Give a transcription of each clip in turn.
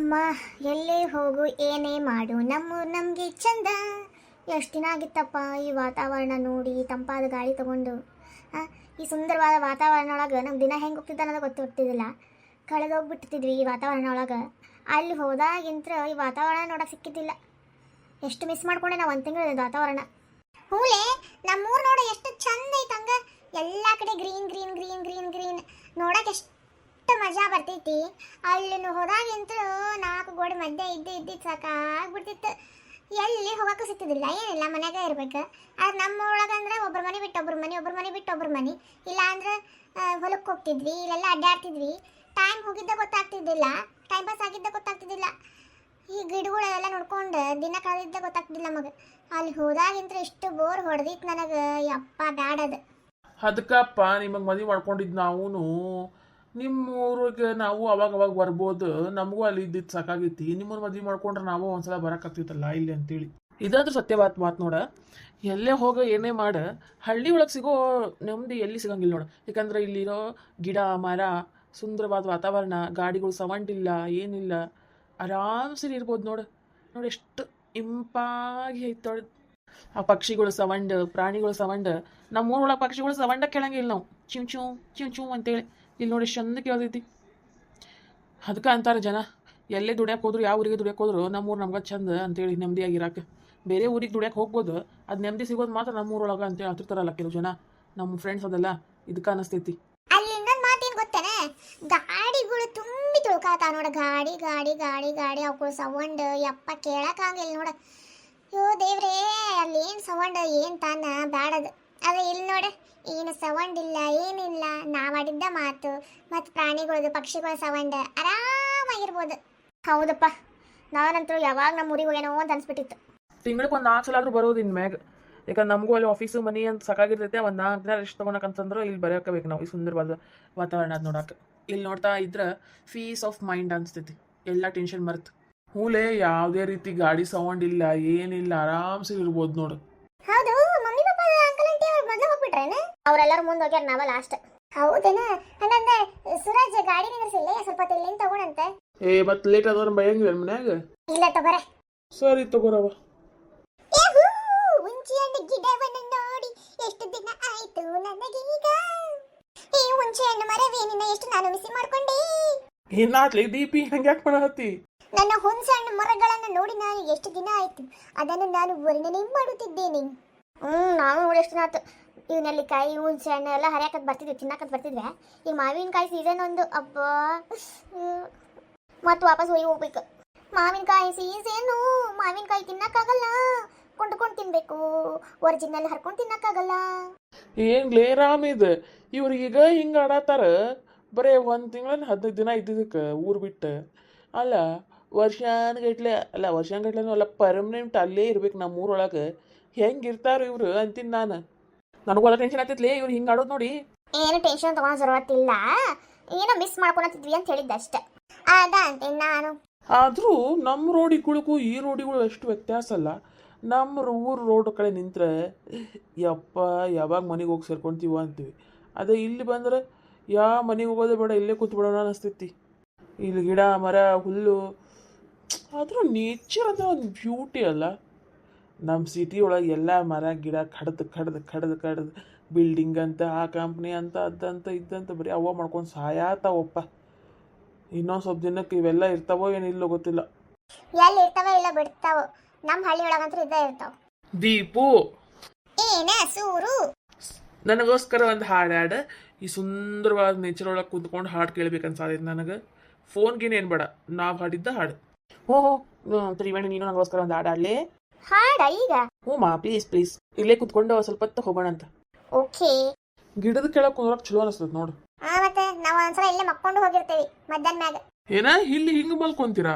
ಅಮ್ಮ ಎಲ್ಲೇ ಹೋಗು ಏನೇ ಮಾಡು ನಮ್ಮೂರು ನಮಗೆ ಚಂದ. ಎಷ್ಟು ದಿನ ಆಗಿತ್ತಪ್ಪ ಈ ವಾತಾವರಣ ನೋಡಿ, ತಂಪಾದ ಗಾಳಿ ತಗೊಂಡು ಈ ಸುಂದರವಾದ ವಾತಾವರಣ ಒಳಗೆ ನಮ್ಮ ದಿನ ಹೆಂಗೆ ಹೋಗ್ತಿದ್ದ ಅನ್ನೋದು ಗೊತ್ತಿರ್ತಿದ್ದಿಲ್ಲ. ಕಳೆದೋಗ್ಬಿಟ್ಟಿದ್ವಿ ಈ ವಾತಾವರಣ ಒಳಗೆ. ಅಲ್ಲಿ ಹೋದಾಗಿಂತ ಈ ವಾತಾವರಣ ನೋಡೋಕೆ ಸಿಕ್ಕಿದ್ದಿಲ್ಲ. ಎಷ್ಟು ಮಿಸ್ ಮಾಡ್ಕೊಂಡೆ ನಾವು ಒಂದು ತಿಂಗಳು ವಾತಾವರಣ. ಹೂಲೆ ನಮ್ಮೂರು ನೋಡ ಎಷ್ಟು ಚಂದ ಐತಂಗ, ಎಲ್ಲ ಕಡೆ green green green green green ನೋಡಕ್ಕೆ ಎಷ್ಟು ಮಜಾ ಬರ್ತೈತಿ. ಅಲ್ಲಿ ಹೋದಾಗಿಂತ 4 ಗೋಡೆ ಮಧ್ಯೆ ಇದ್ದು ಸಾಕಾಗ್ಬಿಡ್ತಿತ್ತು. ಎಲ್ಲಿ ಹೋಗಕ್ಕೂ ಸಿಗ್ತಿದ್ದಿಲ್ಲ, ಏನಿಲ್ಲ ಮನ್ಯಾಗ ಇರ್ಬೇಕು. ಅದು ನಮ್ಮ ಒಳಗಂದ್ರೆ ಒಬ್ಬರ ಮನೆ ಬಿಟ್ಟು ಒಬ್ಬರ ಮನೆ, ಒಬ್ಬರ ಮನೆ ಬಿಟ್ಟು ಒಬ್ಬರ ಮನೆ, ಇಲ್ಲ ಅಂದ್ರೆ ಹೊಲಕ್ಕೆ ಹೋಗ್ತಿದ್ವಿ, ಇಲ್ಲೆಲ್ಲ ಅಡ್ಡಾಡ್ತಿದ್ವಿ. ಟೈಮ್ ಹೋಗಿದ್ದ ಗೊತ್ತಾಗ್ತಿದ್ದಿಲ್ಲ, ಟೈಮ್ ಪಾಸ್ ಆಗಿದ್ದ ಗೊತ್ತಾಗ್ತಿದ್ದಿಲ್ಲ. ಈ ಗಿಡಗಳೆಲ್ಲ ನೋಡ್ಕೊಂಡು ದಿನ ಕಳೆದಿದ್ದ ಗೊತ್ತಾಗ್ತಿದ್ದಿಲ್ಲ ನಮಗೆ. ಅಲ್ಲಿ ಹೋದಾಗಿಂತ ಎಷ್ಟು ಬೋರ್ ಹೊಡೆದಿತ್ತು ನನಗೆ, ಯಪ್ಪ ಬ್ಯಾಡದು. ಅದಕ್ಕಪ್ಪ ನಿಮಗೆ ಮದುವೆ ಮಾಡ್ಕೊಂಡಿದ್ದು ನಾವು. ನಿಮ್ಮ ಊರಿಗೆ ನಾವು ಅವಾಗ ಬರ್ಬೋದು, ನಮಗೂ ಅಲ್ಲಿ ಇದ್ದಿದ್ದು ಸಾಕಾಗೈತಿ. ನಿಮ್ಮನ್ನು ಮದುವೆ ಮಾಡ್ಕೊಂಡ್ರೆ ನಾವು ಒಂದ್ಸಲ ಬರೋಕ್ಕಾಗ್ತಿತ್ತಲ್ಲ ಇಲ್ಲಿ ಅಂತೇಳಿ. ಇದಾದ್ರೂ ಸತ್ಯವಾದ ಮಾತು ನೋಡ. ಎಲ್ಲೇ ಹೋಗ ಏನೇ ಮಾಡ, ಹಳ್ಳಿ ಒಳಗೆ ಸಿಗೋ ನೆಮ್ಮದಿ ಎಲ್ಲಿ ಸಿಗಂಗಿಲ್ಲ ನೋಡು. ಯಾಕಂದ್ರೆ ಇಲ್ಲಿರೋ ಗಿಡ ಮರ, ಸುಂದರವಾದ ವಾತಾವರಣ, ಗಾಡಿಗಳು ಸೌಂಡ್ ಇಲ್ಲ, ಏನಿಲ್ಲ, ಆರಾಮ್ಸರಿ ಇರ್ಬೋದು ನೋಡು. ನೋಡಿ ಎಷ್ಟು ಇಂಪಾಗಿ ಐತೋಳ. ಆ ಪಕ್ಷಿಗಳು ಸೌಂಡ್, ಪ್ರಾಣಿಗಳು ಸೌಂಡ್. ನಮ್ಮ ಊರೊಳಗೆ ಪಕ್ಷಿಗಳು ಸೌಂಡ ಕೇಳಂಗಿಲ್ಲ ನಾವು, ಚಿವ್ ಚೂ ಚಿವ್ ಚೂ ಅಂತೇಳಿ. ಇಲ್ಲಿ ನೋಡಿ ಎಷ್ಟು ಚಂದ ಕೇಳ್ತೈತಿ. ಅದಕ್ಕೆ ಅಂತಾರೆ ಜನ, ಎಲ್ಲೇ ದುಡ್ಯಾಕೆ ಹೋದ್ರು, ಯಾವ ಊರಿಗೆ ದುಡ್ಯಾಕೆ ಹೋದ್ರು ನಮ್ಮೂರು ನಮ್ಗೆ ಚಂದ ಅಂತೇಳಿ ನೆಮ್ಮದಿಯಾಗಿರಾಕೆ. ಬೇರೆ ಊರಿಗೆ ದುಡ್ಯಾಕೆ ಹೋಗ್ಬೋದು, ಅದು ನೆಮ್ಮದಿ ಸಿಗೋದು ಮಾತ್ರ ನಮ್ಮೂರೊಳಗೆ ಅಂತೇಳಿ ಹತ್ತಿರ್ತಾರಲ್ಲ ಕೆಲವು ಜನ. ನಮ್ಮ ಫ್ರೆಂಡ್ಸ್ ಅದೆಲ್ಲ ಇದಕ್ಕೆ ಅನಿಸ್ತೈತಿ. ಅಲ್ಲಿ ಇನ್ನೊಂದು ಮಾತೇನು ಗೊತ್ತೇನೆ, ಗಾಡಿಗಳು ತುಂಬಿ ತುಳ್ಕಾತಾವ ನೋಡ. ಗಾಡಿ ಗಾಡಿ ಗಾಡಿ ಗಾಡಿ ಅವಳು ಸೌಂಡ್ ಯಪ್ಪ ಕೇಳಕ್ಕಾಗಿಲ್ಲ ನೋಡ. ಯೋ ದೇವ್ರೇ, ಅಲ್ಲಿ ಏನು ಸೌಂಡ್ ಏನು ತಾನ ಬ್ಯಾಡದು. ಅದೇ ಇಲ್ಲಿ ನೋಡ, ಏನು ಸೌಂಡ್ ಇಲ್ಲ, ಏನಿಲ್ಲ. ನಾವಾಡಿದ್ದ ಮಾತು ಮತ್ತು ಪ್ರಾಣಿಗಳದು ಪಕ್ಷಿಗಳ ಸೌಂಡ್ ಆರಾಮಾಗಿರ್ಬೋದು. ಹೌದಪ್ಪ, ನಾನಂತೂ ಯಾವಾಗ ನಮ್ಮ ಊರಿಗೆ ಹೋಗ್ಯಾನೋ ಅಂತ ಅನ್ಸ್ಬಿಟ್ಟಿತ್ತು. ತಿಂಗಳಿಗೆ ಒಂದು 4 ಸಲ ಆದರೂ ಬರೋದು ಇನ್ನು ಮ್ಯಾಗ. ಯಾಕಂದ್ರೆ ನಮಗೂ ಅಲ್ಲಿ ಆಫೀಸು ಮನಿ ಅಂತ ಸಾಕಾಗಿರ್ತೈತೆ. ಒಂದು 4 ದಿನ ರೆಸ್ಟ್ ತೊಗೊಳಕಂತಂದ್ರೆ ಇಲ್ಲಿ ಬರೋಕಬೇಕು ನಾವು, ಈ ಸುಂದರವಾದ ವಾತಾವರಣ ಅದು ನೋಡಕ್ಕೆ. ಇಲ್ಲಿ ನೋಡ್ತಾ ಇದ್ರೆ ಪೀಸ್ ಆಫ್ ಮೈಂಡ್ ಅನಿಸ್ತೈತಿ, ಎಲ್ಲ ಟೆನ್ಷನ್ ಮರ್ತು. ಹೂಲೆ ಯಾವುದೇ ರೀತಿ ಗಾಡಿ ಸೌಂಡ್ ಇಲ್ಲ, ಏನಿಲ್ಲ, ಆರಾಮ್ಸೆ ಇರ್ಬೋದು ನೋಡು. ಹೌದು, ಮಮ್ಮಿ ಪಾಪ ಅಂಕಲ್ ಆಂಟಿ ಅವ್ರು ಮೊದಲು ಹೋಗ್ಬಿಟ್ರೇನೆ? ಅವರೆಲ್ಲರೂ ಮುಂದೆ ಹೋಗ್ಯಾರ, ನಾವ ಲಾಸ್ಟ್. ಹೌದೇನ? ಹಂಗಂದ್ರೆ ಸುರಾಜ್ ಗಾಡಿ ನಿಂದ್ರಿಸಿಲ್ಲ, ಸ್ವಲ್ಪ ಹೊತ್ತು ತಗೋಣಂತೆ. ಮತ್ತೆ ಲೇಟ್ ಆದವ್ರ ಭಯಂಗಿಲ್ಲ ಮನ್ಯಾಗ. ಇಲ್ಲ ತಗೋರೆ. ಸರಿ ತಗೋರವ. ಹುಂಚಿಹಣ್ಣು ಗಿಡವನ್ನು ನೋಡಿ ಎಷ್ಟು ದಿನ ಆಯ್ತು ನನಗೀಗ. ಈ ಹುಂಚಿಹಣ್ಣು ಮರವೇ ನಿನ್ನ ಎಷ್ಟು ನಾನು ಮಿಸ್ ಮಾಡ್ಕೊಂಡೆ. ಏನಾತ್ಲಿ ದೀಪಿ, ಹಂಗ್ಯಾಕೆ ಮಾಡಹತ್ತಿ? ನನ್ನ ಹುಣಸೆಹಣ್ಣು ಮರಗಳನ್ನು ನೋಡಿ ನಾನು ಎಷ್ಟು ದಿನ ಆಯ್ತು, ಅದನ್ನು ನಾನು ವರ್ಣನೆ ಮಾಡುತ್ತಿದ್ದೇನೆ. ನಾನು ನೋಡಿ ಎಷ್ಟು ದಿನ ಆಯ್ತು. ಇವು ನೆಲ್ಲಿಕಾಯಿ, ಹುಣಸೆ ಹಣ್ಣು ಎಲ್ಲ ಹರಿಯಾಕತ್ ಬರ್ತಿದ್ವಿ, ತಿನ್ನಕತ್ ಬರ್ತಿದ್ವಿ. ಈಗ ಮಾವಿನಕಾಯಿ ಸೀಸನ್ ಒಂದು, ಅಬ್ಬ ಮತ್ತು ವಾಪಸ್ ಹೋಗ್ಬೇಕು. ಮಾವಿನಕಾಯಿ ಸೀಸನು, ಮಾವಿನಕಾಯಿ ತಿನ್ನಕ್ಕಾಗಲ್ಲ, ಕೊಂಡ್ಕೊಂಡು ತಿನ್ಬೇಕು. ಒರಿಜಿನಲ್ ಹರ್ಕೊಂಡು ತಿನ್ನಕ್ಕಾಗಲ್ಲ. ಏನ್ಲೇ ರಾಮ್ ಇದು, ಇವ್ರಿಗೀಗ ಹಿಂಗೆ ಆಡತ್ತಾರ. ಬರೇ 1 ತಿಂಗಳ 15 ದಿನ ಇದ್ದಿದ್ದಕ್ಕೆ ಊರು ಬಿಟ್ಟು. ಅಲ್ಲ ವರ್ಷಾನ್ಗಟ್ಲೆ ಅಲ್ಲ ಪರ್ಮನೆಂಟ್ ಅಲ್ಲೇ ಇರ್ಬೇಕು ನಮ್ಮ ಊರೊಳಗೆ. ಹೆಂಗೆ ಇರ್ತಾರ ಇವ್ರು ಅಂತೀನಿ ನಾನು. ನನಗೆಲ್ಲ ಟೆನ್ಷನ್ ಆಗ್ತೈತ್ಲೇ ಇವ್ರು ಹಿಂಗೆ ಆಡೋದು ನೋಡಿ. ಏನು ಟೆನ್ಷನ್ ತಗೊಳೋ ಜರವತ್ತಿಲ್ಲ, ಏನೋ ಮಿಸ್ ಮಾಡ್ಕೊಳತ್ತಿದ್ವಿ ಅಂತ ಹೇಳಿದ್ದಷ್ಟೆ, ಅದ ಅಂತೀನಿ ನಾನು. ಆದರೂ ನಮ್ಮ ರೋಡಿಗಳಿಗೂ ಈ ರೋಡಿಗಳು ಅಷ್ಟು ವ್ಯತ್ಯಾಸ ಅಲ್ಲ. ನಮ್ಮ ಊರು ರೋಡ್ ಕಡೆ ನಿಂತ್ರೆ ಯಪ್ಪ ಯಾವಾಗ ಮನೆಗೆ ಹೋಗಿ ಸೇರ್ಕೊತೀವ ಅಂತೀವಿ. ಅದೇ ಇಲ್ಲಿ ಬಂದ್ರೆ ಯಾವ ಮನೆಗೆ ಹೋಗೋದೇ ಬೇಡ, ಇಲ್ಲೇ ಕೂತ್ಬಿಡೋಣ ಅನಿಸ್ತೈತಿ. ಇಲ್ಲಿ ಗಿಡ ಮರ ಹುಲ್ಲು, ಆದರೂ ನೇಚರ್ ಅದ ಒಂದು ಬ್ಯೂಟಿ ಅಲ್ಲ. ನಮ್ಮ ಸಿಟಿ ಒಳಗೆ ಎಲ್ಲ ಮರ ಗಿಡ ಕಡ್ದು ಬಿಲ್ಡಿಂಗ್ ಅಂತ, ಆ ಕಂಪ್ನಿ ಅಂತ, ಅದಂತ ಇದ್ದಂತ ಬರೀ ಅವ್ವ ಮಾಡ್ಕೊಂಡು ಸಾಯಾತಾವಪ್ಪ. ಇನ್ನೊಂದು ಸ್ವಲ್ಪ ದಿನಕ್ಕೆ ಇವೆಲ್ಲ ಇರ್ತಾವೋ ಏನಿಲ್ಲೋ ಗೊತ್ತಿಲ್ಲ. ಎಲ್ಲಿ ಇರ್ತಾವ ಇಲ್ಲ ಬಿಡ್ತಾವ, ನಮ್ಮ ಹಳ್ಳಿ ಒಳಗಂತೂ ಇದ್ದೇ ಇರ್ತಾವ. ದೀಪು, ಏನ ಸೂರು, ನನಗೋಸ್ಕರ ಒಂದು ಹಾಡು. ಈ ಸುಂದರವಾದ ನೇಚರ್ ಒಳಗೆ ಕುಂತ್ಕೊಂಡು ಹಾಡು ಕೇಳ್ಬೇಕನ್ಸಾದೈತೆ ನನಗೆ. ಫೋನ್ಗೇನು ಏನು ಬೇಡ, ನಾವು ಹಾಡಿದ್ದ ಹಾಡು. ತ್ರಿವೇಣಿ, ನೀನು ನನಗೋಸ್ಕರ ಒಂದು ಹಾಡು ಹಾಡಲಿ. ಹಾಡ ಈಗ? ಮಾ ಪ್ಲೀಸ್ ಇಲ್ಲೇ ಕುತ್ಕೊಂಡು ಸ್ವಲ್ಪ ಹೊತ್ತು ಹೋಗೋಣ ಅಂತ. ಓಕೆ. ಗಿಡದ ಕೆಳಗೆ ಕುಂದ್ರಕ್ಕೆ ಚಲೋ ಅನಿಸ್ತದೆ ನೋಡು. ಮತ್ತೆ ನಾವು ಒಂದ್ಸಲ ಇಲ್ಲೇ ಮಕ್ಕೊಂಡು ಹೋಗಿರ್ತೀವಿ ಮಧ್ಯಾಹ್ನ ಮ್ಯಾಗ. ಏನ ಇಲ್ಲಿ ಹಿಂಗೆ ಮಲ್ಕೊಂತೀರಾ?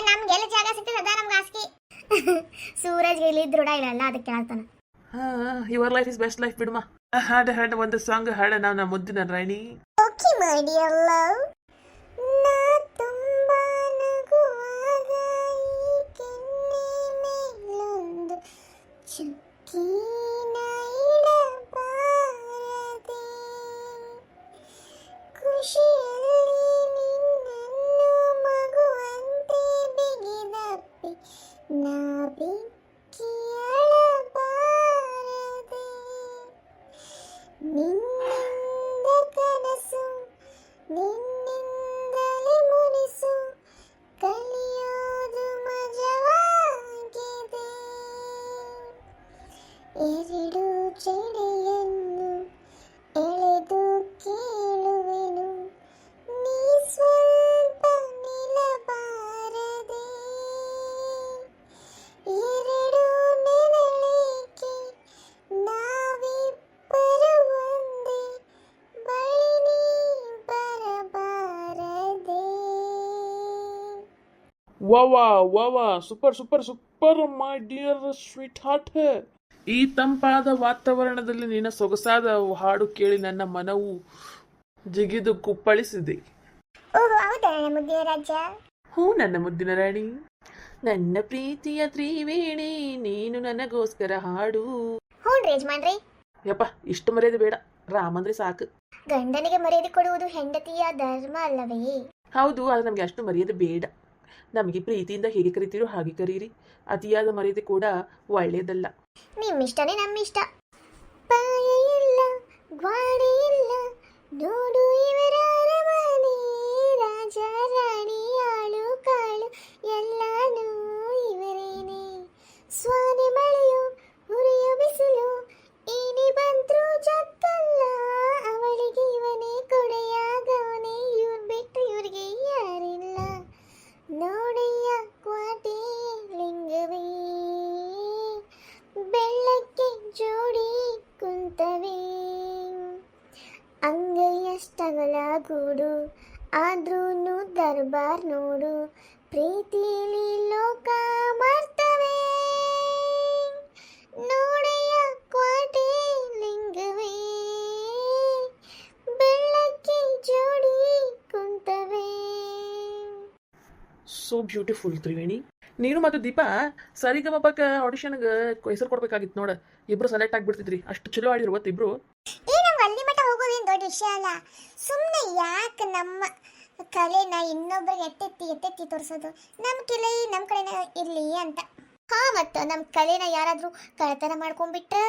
ನಮ್ಗೆಲ್ಲ ಜಾಗ ಸಿಗ್ತದೆ, ಅದ ನಮ್ಗೆ ಆಸ್ತಿ. ಸೂರಜ್ಗೆ ಇಲ್ಲಿ ದೃಢ ಇರಲ್ಲ, ಅದಕ್ಕೆ ಹೇಳ್ತಾನ. Your life is best life ಬಿಡಮ್ಮ. ಹಾಡು ಒಂದು ಸಾಂಗ್ ಹಾಡ ನಾವು ನಮ್ಮ ಮುದ್ದಿನ ರಾಣಿ. Okay my dear love. ನಾ ತುಂಬಾ ನಗುವಾಗ ಈ ಕೆನ್ನೆ ಮೇಲೊಂದು ಚುಕ್ಕಿನ ಇಡಬಾರದೆ, ಖುಷಿಯಲ್ಲಿ ನಿನ್ನನ್ನು ಮಗುವಂತೆ ನಾವಿಕ್ಕಿಯಳಬಾರದೆ ನಿನ್ನಿಂದ ಕನಸು ನಿನ್ನಿಂದಲೇ ಮುನಿಸು ಕಲಿಯೋದು ಮಜವಾಗಿದೆ ಎರಡು ಜಡೆಯನ್ನು ಎಳೆದು ಕೇಳುವೆನು ನೀ ಸ್ವಲ್ಪ ನಿಲ್ಲಬಾರದೆ ಎರಡು ನೆರಳೇಕೆ ನಾವಿಬ್ಬರು ಒಂದೇ ಬಳಿ ನೀ ಬರಬಾರದೆ. ವಾ super super super my dear sweet heart. ಈ ತಂಪಾದ ವಾತಾವರಣದಲ್ಲಿ ನಿನ್ನ ಸೊಗಸಾದ ಹಾಡು ಕೇಳಿ ನನ್ನ ಮನವು ಜಿಗಿದು ಕುಪ್ಪಳಿಸಿದೆ. ಓಹೋ ಹೌದಾ ನನ್ನ ಮುದ್ದಿನ ರಾಜ. ಹ್ಞೂ ನನ್ನ ಮುದ್ದಿನ ರಾಣಿ, ನನ್ನ ಪ್ರೀತಿಯ ತ್ರಿವೇಣಿ ನೀನು ನನಗೋಸ್ಕರ ಹಾಡು. ಹ್ಞೂ ಯಜಮಾನ್ರಿ. ಯಪ್ಪ ಇಷ್ಟು ಮರ್ಯಾದೆ ಬೇಡ, ರಾಮಂದ್ರೆ ಸಾಕು. ಗಂಡನಿಗೆ ಮರ್ಯಾದೆ ಕೊಡುವುದು ಹೆಂಡತಿಯ ಧರ್ಮ ಅಲ್ಲವೇ? ಹೌದು, ಆದರೆ ನಮಗೆ ಅಷ್ಟು ಮರ್ಯಾದೆ ಬೇಡ. ನಮಗೆ ಪ್ರೀತಿಯಿಂದ ಹೇಗೆ ಕರಿತೀರೋ ಹಾಗೆ ಕರೀರಿ. ಅತಿಯಾದ ಮರ್ಯಾದೆ ಕೂಡ ಒಳ್ಳೆಯದಲ್ಲ. ನಿಮ್ಮಿಷ್ಟನೇ ನಮ್ಮಿಷ್ಟ. ಪಾಯ ಇಲ್ಲ ಗ್ವಾಡೆ ಇಲ್ಲ ನೋಡು ಇವರ ಅರಮನೆ, ರಾಜ ರಾಣಿ ಆಳು ಕಾಳು ಎಲ್ಲಾನು ಇವರೇನೆ. ಸ್ವಾನೆ ಮಳೆಯು ಹುರಿಯು ಬಿಸಿಲು ಏನೇ ಬಂದ್ರು ಜತ್ತಲ್ಲ, ಅವಳಿಗೆ ಇವನೇ ಕೊಡೆಯಾಗವನೇ, ಇವ್ರು ಬಿಟ್ಟು ಇವ್ರಿಗೆ ಯಾರಿಲ್ಲ. ನೋಡಯ್ಯ ಕ್ವಾಟೆ ಲಿಂಗವೇ ಬೆಳ್ಳಕ್ಕೆ ಜೋಡಿ ಕುಂತವೇ, ಅಂಗೈಯಷ್ಟಗಲ ಗೂಡು ಆದ್ರೂನು ದರ್ಬಾರ್ ನೋಡು, ಪ್ರೀತಿಲಿ ಲೋಕ ಮಾಡ್ತವೆ. ನೋಡಯ್ಯ ಕ್ವಾಟೆ ಲಿಂಗವೇ ಬೆಳ್ಳಕ್ಕೆ ಜೋಡಿ ಕುಂತವೇ. So beautiful Triveni. ನೀನು ಮತ್ತು ದೀಪಾ ಸರಿಗಮಪಕ್ಕ ಆಡಿಷನ್ಗೆ ಹೆಸರು ಕೊಡ್ಬೇಕಾಗಿತ್ತು ನೋಡ. ಇಬ್ರು ಸೆಲೆಕ್ಟ್ ಆಗಿಬಿಡ್ತಿದ್ರಿ, ಅಷ್ಟು ಚಲೋ ಆಡಿರ್ವತ್ತು ಇಬ್ರು. ನಾವು ಅಲ್ಲಿ ಮಟ್ಟ ಹೋಗೋದೇನು ದೊಡ್ಡ ವಿಷಯ ಅಲ್ಲ. ಸುಮ್ಮನೆ ಯಾಕೆ ನಮ್ಮ ಕಲೆನ ಇನ್ನೊಬ್ರಿಗೆ ಎತ್ತೆತ್ತಿ ತೋರಿಸೋದು? ನಮ್ಮ ಕಲೆ ನಮ್ಮ ಕಡೆನ ಇರಲಿ ಅಂತ. ಹಾ, ಮತ್ತು ನಮ್ಮ ಕಲೆನ ಯಾರಾದರೂ ಕಳ್ತನ ಮಾಡ್ಕೊಂಡ್ಬಿಟ್ರೆ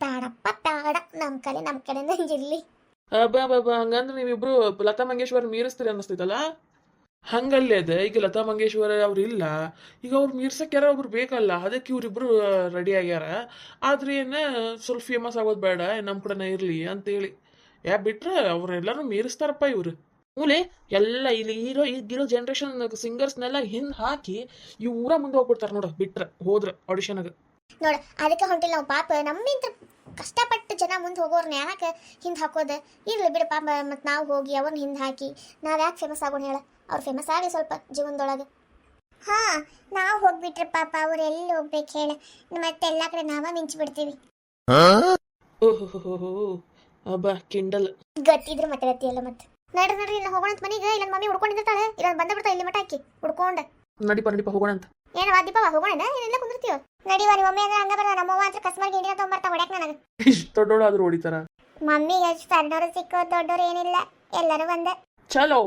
ಬೇಡಪ್ಪ ಬೇಡ, ನಮ್ಮ ಕಲೆ ನಮ್ಮ ಕಡೆನ ಇರಲಿ. ಬಾಬಾ, ಹಂಗಂದ್ರೆ ನೀವಿಬ್ರು ಲತಾ ಮಂಗೇಶ್ವರ್ ಮೀರಿಸ್ತೀರಿ ಅನ್ನಿಸ್ತೈತಲ್ಲ. ಹಂಗಲ್ಲೇ ಅದ. ಈಗ ಲತಾ ಮಂಗೇಶ್ವರ ಅವ್ರು ಇಲ್ಲ, ಈಗ ಅವ್ರು ಮೀರ್ಸಕ್ಕೆ ಯಾರೋ ಒಬ್ರು ಬೇಕಲ್ಲ, ಅದಕ್ಕೆ ಇವ್ರಿಬ್ರು ರೆಡಿ ಆಗ್ಯಾರ. ಆದ್ರೆ ಸ್ವಲ್ಪ ಫೇಮಸ್ ಆಗೋದು ಬೇಡ, ನಮ್ಮ ಕಡೆನ ಇರಲಿ ಅಂತೇಳಿ. ಬಿಟ್ರೆ ಅವ್ರೆಲ್ಲರೂ ಮೀರಿಸ್ತಾರಪ್ಪ ಇವ್ರು. ಮೂಲೆ ಎಲ್ಲ ಇಲ್ಲಿ ಈಗಿರೋ ಜನ್ರೇಷನ್ ಸಿಂಗರ್ಸ್ನೆಲ್ಲ ಹಿಂದೆ ಹಾಕಿ ಇವ್ರ ಮುಂದೆ ಹೋಗ್ಬಿಡ್ತಾರೆ ನೋಡ, ಬಿಟ್ರೆ ಹೋದ್ರೆ ಆಡಿಷನ್ಗೆ. ನೋಡ ಅದಕ್ಕೆ ಹೊಂಟಿಲ್ಲ ನಾವು. ಪಾಪ ನಮ್ಮಿಂದ ಕಷ್ಟಪಟ್ಟು ಜನ ಮುಂದೆ ಹೋಗೋರ್ನ ಯಾಕೆ ಹಿಂದೆ ಹಾಕೋದು? ಇರ್ಲಿ ಬಿಡು ಪಾಪ, ಮತ್ತು ನಾವು ಹೋಗಿ ಅವ್ರನ್ನ ಹಿಂದೆ ಹಾಕಿ ನಾವು ಯಾಕೆ ಫೇಮಸ್ ಆಗೋಣ ಹೇಳ? ಅವ್ರು ಫೇಮಸ್ ಆಗಲಿ ಸ್ವಲ್ಪ ಜೀವನದೊಳಗೆ. ಹಾಂ, ನಾವು ಹೋಗ್ಬಿಟ್ರೆ ಪಾಪ ಅವ್ರು ಎಲ್ಲಿ ಹೋಗ್ಬೇಕು ಹೇಳ? ಮತ್ತೆ ಎಲ್ಲ ಕಡೆ ನಾವ ಮಿಂಚಿಬಿಡ್ತೀವಿ. ಓಹೋ ಅಬ್ಬಾ ಕಿಂಡಲ್ ಗಟ್ಟಿದ್ರು ಮತ್ತೆ ಗತಿಯಲ್ಲ. ಮತ್ತೆ ನಡ್ರಿ ಇಲ್ಲ ಹೋಗೋಣ ಅಂತ ಮನೆಗೆ. ಇಲ್ಲ ಮಮ್ಮಿ ಹುಡ್ಕೊಂಡಿರ್ತಾಳೆ, ಇಲ್ಲ ಬಂದ ಬಿಡ್ತಾ ಇಲ್ಲಿ ಮಠ ಹಾಕಿ ಹುಡ್ಕೊಂಡ. ನಡಿಪ ಹೋಗೋಣ ಅಂತ. ಏನವ ದೀಪವ ಹೋಗೋಣ? ಏನೆಲ್ಲ ಕುಂದಿರ್ತೀವ? ನಡಿವ. ನಿಮ್ಮ ಮಮ್ಮಿ ಅಂದ್ರೆ ಹಂಗ ಬರ, ನಮ್ಮವ್ವ ಅಂತ ಕಸ್ಮಾರ್ಗೆ ಹಿಂಡಿನ ತೊಗೊಂಬರ್ತಾ ಹೊಡ್ಯಾಕ ನನಗೆ. ಇಷ್ಟು ದೊಡ್ಡೋಳು ಆದ್ರೂ ಹೊಡಿತಾರ? ಮಮ್ಮಿಗೆ ಸಣ್ಣವ್ರು ಸಿಕ್ಕೋ ದೊಡ್ಡವ್ರು ಏನಿಲ್ಲ, ಎಲ್ಲರೂ ಒಂದೇ. ಚಲೋ.